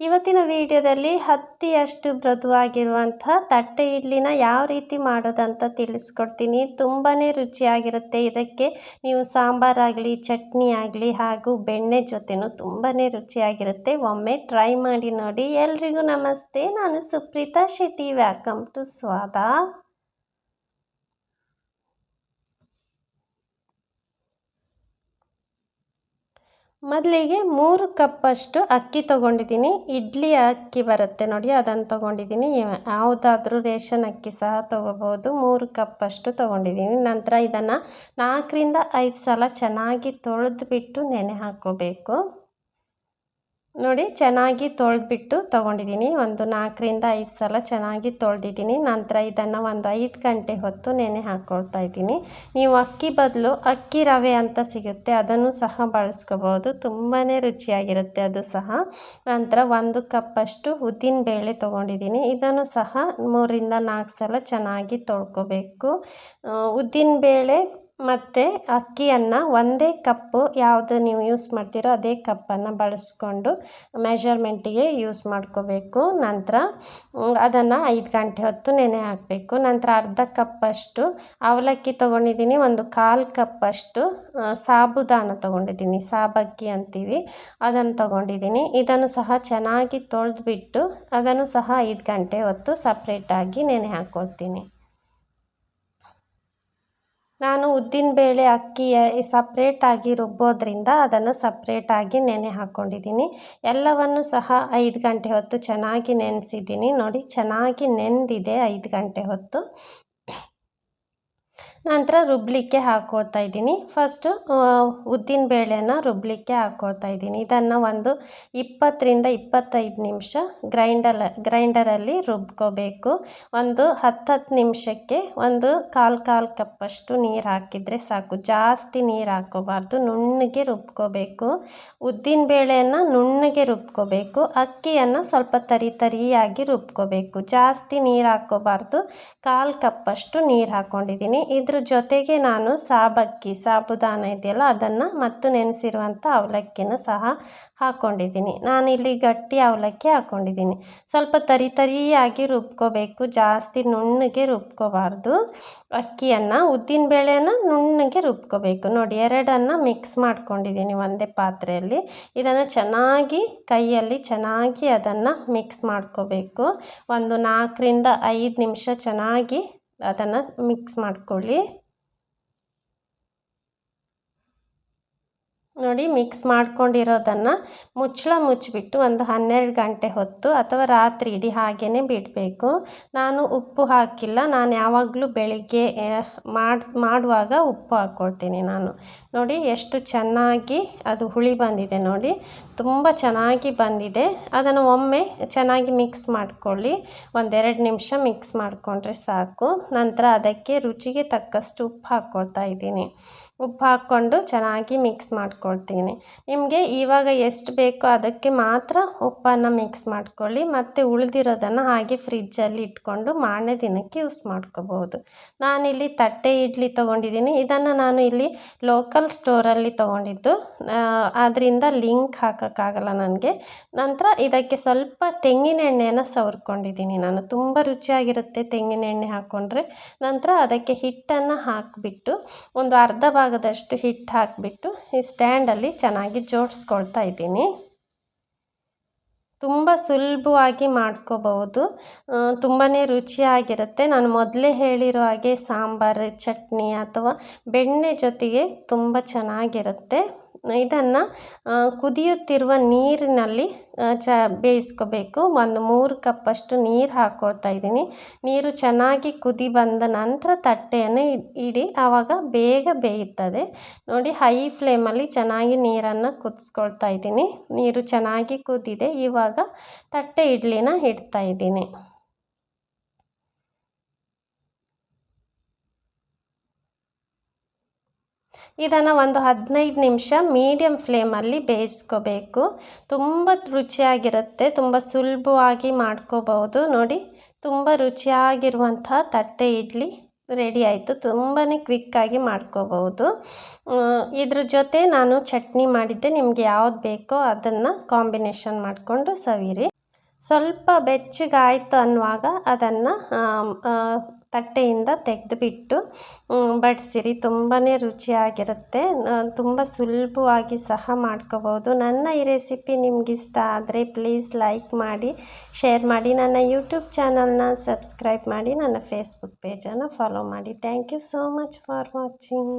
ಇವತ್ತಿನ ವಿಡಿಯೋದಲ್ಲಿ ಹತ್ತಿಯಷ್ಟು ಮೃದುವಾಗಿರುವಂತಹ ತಟ್ಟೆ ಇಡ್ಲಿನ ಯಾವ ರೀತಿ ಮಾಡೋದಂತ ತಿಳಿಸ್ಕೊಡ್ತೀನಿ. ತುಂಬಾ ರುಚಿಯಾಗಿರುತ್ತೆ. ಇದಕ್ಕೆ ನೀವು ಸಾಂಬಾರಾಗಲಿ ಚಟ್ನಿ ಆಗಲಿ ಹಾಗೂ ಬೆಣ್ಣೆ ಜೊತೆನೂ ತುಂಬಾ ರುಚಿಯಾಗಿರುತ್ತೆ. ಒಮ್ಮೆ ಟ್ರೈ ಮಾಡಿ ನೋಡಿ. ಎಲ್ರಿಗೂ ನಮಸ್ತೆ, ನಾನು ಸುಪ್ರೀತಾ ಶೆಟ್ಟಿ. ವೆಲ್ಕಮ್ ಟು ಸ್ವಾದ. ಮೊದಲಿಗೆ 3 ಕಪ್ಪಷ್ಟು ಅಕ್ಕಿ ತೊಗೊಂಡಿದ್ದೀನಿ. ಇಡ್ಲಿ ಅಕ್ಕಿ ಬರುತ್ತೆ ನೋಡಿ, ಅದನ್ನು ತೊಗೊಂಡಿದ್ದೀನಿ. ಯಾವುದಾದ್ರೂ ರೇಷನ್ ಅಕ್ಕಿ ಸಹ ತೊಗೋಬೋದು. 3 ಕಪ್ಪಷ್ಟು ತೊಗೊಂಡಿದ್ದೀನಿ. ನಂತರ ಇದನ್ನು 4 ರಿಂದ 5 ಸಲ ಚೆನ್ನಾಗಿ ತೊಳೆದ್ಬಿಟ್ಟು ನೆನೆ ಹಾಕ್ಕೋಬೇಕು. ನೋಡಿ, ಚೆನ್ನಾಗಿ ತೊಳೆದ್ಬಿಟ್ಟು ತೊಗೊಂಡಿದ್ದೀನಿ. ಒಂದು 4 ರಿಂದ 5 ಸಲ ಚೆನ್ನಾಗಿ ತೊಳೆದಿದ್ದೀನಿ. ನಂತರ ಇದನ್ನು ಒಂದು 5 ಗಂಟೆ ಹೊತ್ತು ನೆನೆ ಹಾಕ್ಕೊಳ್ತಾ ಇದ್ದೀನಿ. ನೀವು ಅಕ್ಕಿ ಬದಲು ಅಕ್ಕಿ ರವೆ ಅಂತ ಸಿಗುತ್ತೆ, ಅದನ್ನು ಸಹ ಬಳಸ್ಕೋಬೋದು. ತುಂಬಾ ರುಚಿಯಾಗಿರುತ್ತೆ ಅದು ಸಹ. ನಂತರ 1 ಕಪ್ಪಷ್ಟು ಉದ್ದಿನ ಬೇಳೆ ತೊಗೊಂಡಿದ್ದೀನಿ. ಇದನ್ನು ಸಹ 3 ರಿಂದ 4 ಸಲ ಚೆನ್ನಾಗಿ ತೊಳ್ಕೊಬೇಕು. ಉದ್ದಿನ ಬೇಳೆ ಮತ್ತು ಅಕ್ಕಿಯನ್ನು ಒಂದೇ ಕಪ್ಪು ಯಾವುದು ನೀವು ಯೂಸ್ ಮಾಡ್ತೀರೋ ಅದೇ ಕಪ್ಪನ್ನು ಬಳಸ್ಕೊಂಡು ಮೆಜರ್ಮೆಂಟಿಗೆ ಯೂಸ್ ಮಾಡ್ಕೋಬೇಕು. ನಂತರ ಅದನ್ನು 5 ಗಂಟೆ ಹೊತ್ತು ನೆನೆ ಹಾಕಬೇಕು. ನಂತರ ಅರ್ಧ ಕಪ್ಪಷ್ಟು ಅವಲಕ್ಕಿ ತೊಗೊಂಡಿದ್ದೀನಿ. 1/4 ಕಪ್ಪಷ್ಟು ಸಾಬುದಾನ ತೊಗೊಂಡಿದ್ದೀನಿ, ಸಾಬಕ್ಕಿ ಅಂತೀವಿ, ಅದನ್ನು ತೊಗೊಂಡಿದ್ದೀನಿ. ಇದನ್ನು ಸಹ ಚೆನ್ನಾಗಿ ತೊಳೆದ್ಬಿಟ್ಟು ಅದನ್ನು ಸಹ 5 ಗಂಟೆ ಹೊತ್ತು ಸಪ್ರೇಟಾಗಿ ನೆನೆ ಹಾಕ್ಕೊಳ್ತೀನಿ. ನಾನು ಉದ್ದಿನಬೇಳೆ ಅಕ್ಕಿ ಸಪ್ರೇಟಾಗಿ ರುಬ್ಬೋದ್ರಿಂದ ಅದನ್ನು ಸಪ್ರೇಟಾಗಿ ನೆನೆ ಹಾಕ್ಕೊಂಡಿದ್ದೀನಿ. ಎಲ್ಲವನ್ನು ಸಹ 5 ಗಂಟೆ ಹೊತ್ತು ಚೆನ್ನಾಗಿ ನೆನೆಸಿದ್ದೀನಿ. ನೋಡಿ, ಚೆನ್ನಾಗಿ ನೆಂದಿದೆ 5 ಗಂಟೆ ಹೊತ್ತು. ನಂತರ ರುಬ್ಬಲಿಕ್ಕೆ ಹಾಕ್ಕೊಳ್ತಾ ಇದ್ದೀನಿ. ಫಸ್ಟು ಉದ್ದಿನ ಬೇಳೆನ ರುಬ್ಬಲಿಕ್ಕೆ ಹಾಕ್ಕೊಳ್ತಾ ಇದ್ದೀನಿ. ಇದನ್ನು ಒಂದು 20 ರಿಂದ 25 ನಿಮಿಷ ಗ್ರೈಂಡರಲ್ಲಿ ರುಬ್ಕೋಬೇಕು. ಒಂದು 10 ನಿಮಿಷಕ್ಕೆ ಒಂದು ಕಾಲು ಕಪ್ಪಷ್ಟು ನೀರು ಹಾಕಿದರೆ ಸಾಕು. ಜಾಸ್ತಿ ನೀರು ಹಾಕ್ಕೋಬಾರ್ದು, ನುಣ್ಣಗೆ ರುಬ್ಕೋಬೇಕು. ಉದ್ದಿನ ಬೇಳೆಯನ್ನು ನುಣ್ಣಗೆ ರುಬ್ಕೋಬೇಕು. ಅಕ್ಕಿಯನ್ನು ಸ್ವಲ್ಪ ತರಿಯಾಗಿ ರುಬ್ಕೋಬೇಕು. ಜಾಸ್ತಿ ನೀರು ಹಾಕ್ಕೋಬಾರ್ದು. 1/4 ಕಪ್ಪಷ್ಟು ನೀರು ಹಾಕ್ಕೊಂಡಿದ್ದೀನಿ. ಇದ್ರ ಜೊತೆಗೆ ನಾನು ಸಾಬುದಾನ ಇದೆಯಲ್ಲ ಅದನ್ನು ಮತ್ತು ನೆನೆಸಿರುವಂಥ ಅವಲಕ್ಕಿನ ಸಹ ಹಾಕ್ಕೊಂಡಿದ್ದೀನಿ. ನಾನಿಲ್ಲಿ ಗಟ್ಟಿ ಅವಲಕ್ಕಿ ಹಾಕ್ಕೊಂಡಿದ್ದೀನಿ. ಸ್ವಲ್ಪ ತರಿಯಾಗಿ ರುಬ್ಕೋಬೇಕು, ಜಾಸ್ತಿ ನುಣ್ಣಗೆ ರುಬ್ಕೋಬಾರ್ದು. ಅಕ್ಕಿಯನ್ನು ಉದ್ದಿನ ಬೇಳೆಯನ್ನು ನುಣ್ಣಗೆ ರುಬ್ಕೋಬೇಕು. ನೋಡಿ, ಎರಡನ್ನು ಮಿಕ್ಸ್ ಮಾಡ್ಕೊಂಡಿದ್ದೀನಿ ಒಂದೇ ಪಾತ್ರೆಯಲ್ಲಿ. ಇದನ್ನು ಚೆನ್ನಾಗಿ ಕೈಯಲ್ಲಿ ಚೆನ್ನಾಗಿ ಅದನ್ನು ಮಿಕ್ಸ್ ಮಾಡ್ಕೋಬೇಕು. ಒಂದು 4 ರಿಂದ 5 ನಿಮಿಷ ಚೆನ್ನಾಗಿ ಅದನ್ನು ಮಿಕ್ಸ್ ಮಾಡ್ಕೊಳ್ಳಿ. ನೋಡಿ, ಮಿಕ್ಸ್ ಮಾಡ್ಕೊಂಡಿರೋದನ್ನು ಮುಚ್ಚಿಬಿಟ್ಟು ಒಂದು 12 ಗಂಟೆ ಹೊತ್ತು ಅಥವಾ ರಾತ್ರಿ ಇಡೀ ಹಾಗೇ ಬಿಡಬೇಕು. ನಾನು ಉಪ್ಪು ಹಾಕಿಲ್ಲ. ನಾನು ಯಾವಾಗಲೂ ಬೆಳಿಗ್ಗೆ ಮಾಡುವಾಗ ಉಪ್ಪು ಹಾಕ್ಕೊಳ್ತೀನಿ ನಾನು. ನೋಡಿ, ಎಷ್ಟು ಚೆನ್ನಾಗಿ ಅದು ಹುಳಿ ಬಂದಿದೆ ನೋಡಿ, ತುಂಬ ಚೆನ್ನಾಗಿ ಬಂದಿದೆ. ಅದನ್ನು ಒಮ್ಮೆ ಚೆನ್ನಾಗಿ ಮಿಕ್ಸ್ ಮಾಡ್ಕೊಳ್ಳಿ. 1-2 ನಿಮಿಷ ಮಿಕ್ಸ್ ಮಾಡಿಕೊಂಡ್ರೆ ಸಾಕು. ನಂತರ ಅದಕ್ಕೆ ರುಚಿಗೆ ತಕ್ಕಷ್ಟು ಉಪ್ಪು ಹಾಕ್ಕೊಳ್ತಾ ಇದ್ದೀನಿ. ಉಪ್ಪು ಹಾಕ್ಕೊಂಡು ಚೆನ್ನಾಗಿ ಮಿಕ್ಸ್ ಮಾಡ್ಕೊಳ್ತೀನಿ. ನಿಮಗೆ ಇವಾಗ ಎಷ್ಟು ಬೇಕೋ ಅದಕ್ಕೆ ಮಾತ್ರ ಉಪ್ಪನ್ನು ಮಿಕ್ಸ್ ಮಾಡ್ಕೊಳ್ಳಿ. ಮತ್ತು ಉಳಿದಿರೋದನ್ನು ಹಾಗೆ ಫ್ರಿಜ್ಜಲ್ಲಿ ಇಟ್ಕೊಂಡು ಮಾರನೇ ದಿನಕ್ಕೆ ಯೂಸ್ ಮಾಡ್ಕೋಬೋದು. ನಾನಿಲ್ಲಿ ತಟ್ಟೆ ಇಡ್ಲಿ ತೊಗೊಂಡಿದ್ದೀನಿ. ಇದನ್ನು ನಾನು ಇಲ್ಲಿ ಲೋಕಲ್ ಸ್ಟೋರಲ್ಲಿ ತೊಗೊಂಡಿದ್ದು, ಅದರಿಂದ ಲಿಂಕ್ ಹಾಕೋಕ್ಕಾಗಲ್ಲ ನನಗೆ. ನಂತರ ಇದಕ್ಕೆ ಸ್ವಲ್ಪ ತೆಂಗಿನ ಎಣ್ಣೆಯನ್ನು ಸವರ್ಕೊಂಡಿದ್ದೀನಿ ನಾನು. ತುಂಬ ರುಚಿಯಾಗಿರುತ್ತೆ ತೆಂಗಿನ ಎಣ್ಣೆ ಹಾಕ್ಕೊಂಡ್ರೆ. ನಂತರ ಅದಕ್ಕೆ ಹಿಟ್ಟನ್ನು ಹಾಕಿಬಿಟ್ಟು ಒಂದು ಅರ್ಧ ಭಾಗದಷ್ಟು ಹಿಟ್ಟು ಹಾಕಿಬಿಟ್ಟು ಈ ಸ್ಟ್ಯಾಂಡಲ್ಲಿ ಚೆನ್ನಾಗಿ ಜೋಡಿಸ್ಕೊಳ್ತಾ ಇದ್ದೀನಿ. ತುಂಬ ಸುಲಭವಾಗಿ ಮಾಡ್ಕೋಬಹುದು, ತುಂಬಾ ರುಚಿಯಾಗಿರುತ್ತೆ. ನಾನು ಮೊದಲೇ ಹೇಳಿರೋ ಹಾಗೆ ಸಾಂಬಾರು, ಚಟ್ನಿ ಅಥವಾ ಬೆಣ್ಣೆ ಜೊತೆಗೆ ತುಂಬ ಚೆನ್ನಾಗಿರುತ್ತೆ. ಇದನ್ನು ಕುದಿಯುತ್ತಿರುವ ನೀರಿನಲ್ಲಿ ಬೇಯಿಸ್ಕೋಬೇಕು. ಒಂದು 3 ಕಪ್ಪಷ್ಟು ನೀರು ಹಾಕ್ಕೊಳ್ತಾ ಇದ್ದೀನಿ. ನೀರು ಚೆನ್ನಾಗಿ ಕುದಿ ಬಂದ ನಂತರ ತಟ್ಟೆಯನ್ನು ಇಡಿ, ಆವಾಗ ಬೇಗ ಬೇಯುತ್ತದೆ. ನೋಡಿ, ಹೈ ಫ್ಲೇಮಲ್ಲಿ ಚೆನ್ನಾಗಿ ನೀರನ್ನು ಕುದಿಸ್ಕೊಳ್ತಾ ಇದ್ದೀನಿ. ನೀರು ಚೆನ್ನಾಗಿ ಕುದಿದೆ. ಇವಾಗ ತಟ್ಟೆ ಇಡ್ಲಿನ ಇಡ್ತಾ ಇದ್ದೀನಿ. ಇದನ್ನು ಒಂದು 15 ನಿಮಿಷ ಮೀಡಿಯಮ್ ಫ್ಲೇಮಲ್ಲಿ ಬೇಯಿಸ್ಕೋಬೇಕು. ತುಂಬ ರುಚಿಯಾಗಿರುತ್ತೆ, ತುಂಬ ಸುಲಭವಾಗಿ ಮಾಡ್ಕೋಬಹುದು. ನೋಡಿ, ತುಂಬ ರುಚಿಯಾಗಿರುವಂತಹ ತಟ್ಟೆ ಇಡ್ಲಿ ರೆಡಿ ಆಯಿತು. ತುಂಬಾ ಕ್ವಿಕ್ಕಾಗಿ ಮಾಡ್ಕೋಬಹುದು. ಇದ್ರ ಜೊತೆ ನಾನು ಚಟ್ನಿ ಮಾಡಿದ್ದೆ. ನಿಮಗೆ ಯಾವ್ದು ಬೇಕೋ ಅದನ್ನು ಕಾಂಬಿನೇಷನ್ ಮಾಡಿಕೊಂಡು ಸವಿರಿ. ಸ್ವಲ್ಪ ಬೆಚ್ಚಗಾಯ್ತು ಅನ್ನುವಾಗ ಅದನ್ನು ತಟ್ಟೆಯಿಂದ ತೆಗೆದುಬಿಟ್ಟು ಬಡಿಸಿರಿ. ತುಂಬಾ ರುಚಿಯಾಗಿರುತ್ತೆ. ತುಂಬ ಸುಲಭವಾಗಿ ಸಹ ಮಾಡ್ಕೋಬೋದು. ನನ್ನ ಈ ರೆಸಿಪಿ ನಿಮಗಿಷ್ಟ ಆದರೆ ಪ್ಲೀಸ್ ಲೈಕ್ ಮಾಡಿ, ಶೇರ್ ಮಾಡಿ, ನನ್ನ ಯೂಟ್ಯೂಬ್ ಚಾನಲ್ನ ಸಬ್ಸ್ಕ್ರೈಬ್ ಮಾಡಿ, ನನ್ನ ಫೇಸ್ಬುಕ್ ಪೇಜನ್ನು ಫಾಲೋ ಮಾಡಿ. Thank you so much for watching.